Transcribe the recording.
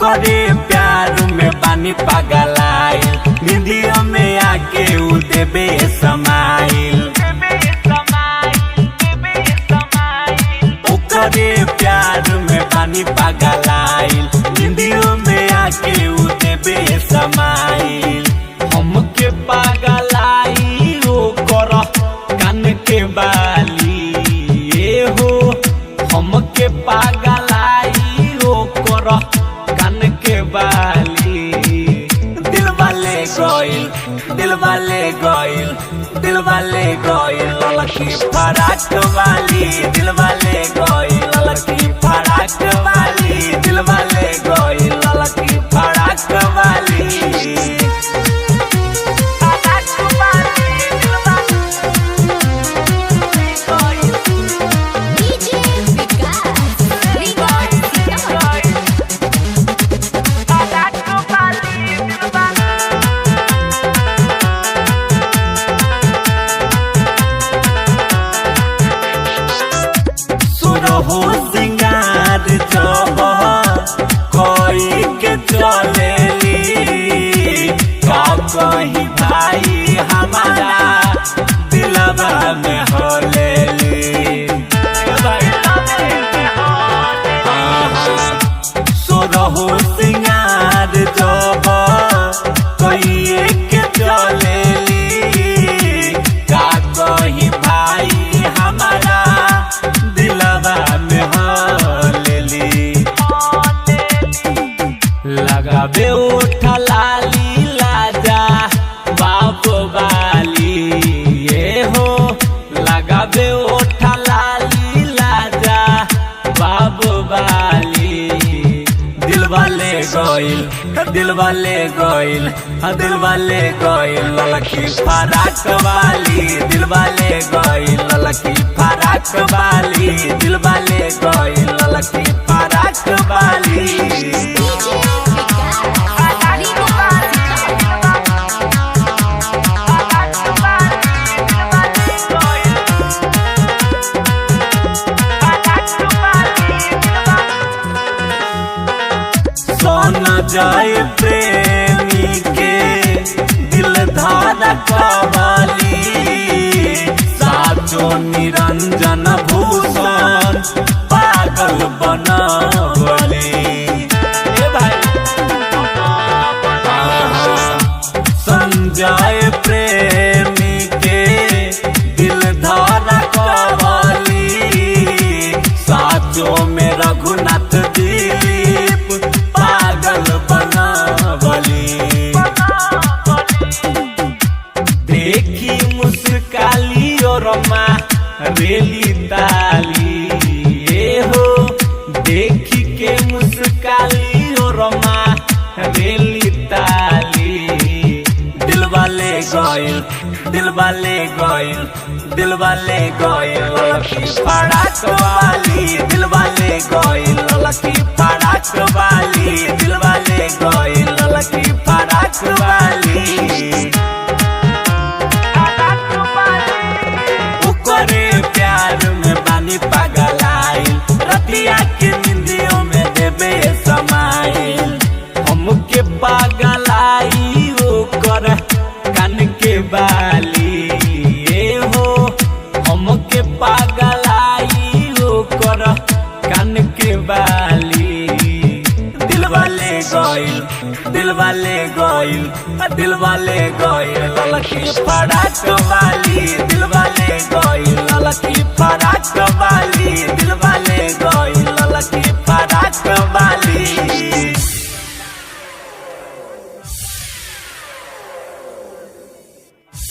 करे प्यार में पानी पगलाइल, निधिया में आके उ देबे समाइल। करे प्यार में पानी पगलाइल, निधिया में आके उ देबे समाइल। हमके पगलाई ओ कर कान के बाली, ए हो हमके पगलाई ओ कर के बाली। दिल वाले गोइल लड़की फराक वाली, दिल वाले गोइल लड़की फराक वाली, दिल वाले गोइल लड़की फराक वाली। हो सिंगार जब कोई के चलेली, का कहीं भाई हमारा दिलवा में होलेली। सोरहो सिंगार जब कोई के चलेली, का कहीं भाई हमारा दिलवा में होलेली। लगाबे उठा लाली लाजा बाप वाली, ये हो लगाबे उठा लाली लाजा बाप वाली। दिल वाले गोइल लड़की फराक वाली, दिल वाले गोइल लड़की फराक वाली, दिल वाले गोइल लड़की फराक वाली। सोना जाए प्रेमी के दिल धारा कवाली, साचो निरंजन भूषण पागल बनावली। संजय प्रेमी के दिल धारा कवाली, साचो में रघुनाथ दिलीप पागल बनावली। देखी मुस्काली और माँ रेली ताली, ये हो देखी के मुस्काली और माँ रेली ताली। दिल वाले गोइल लड़की फराक वाली, दिल वाले गोइल लड़की फराक वाली, दिल वाले गोइल लड़की फराक वाली। करे प्यार में पानी पगलाइल, रतिया के निंदियों में देबे समाइल। हमके पगलाई ओ कर कान के बाली, ये हो हमके पगलाई ओ कर कान के बाली। दिल वाले गोइल लड़की फराक वाली, दिल वाले गोइल लड़की फराक वाली, दिल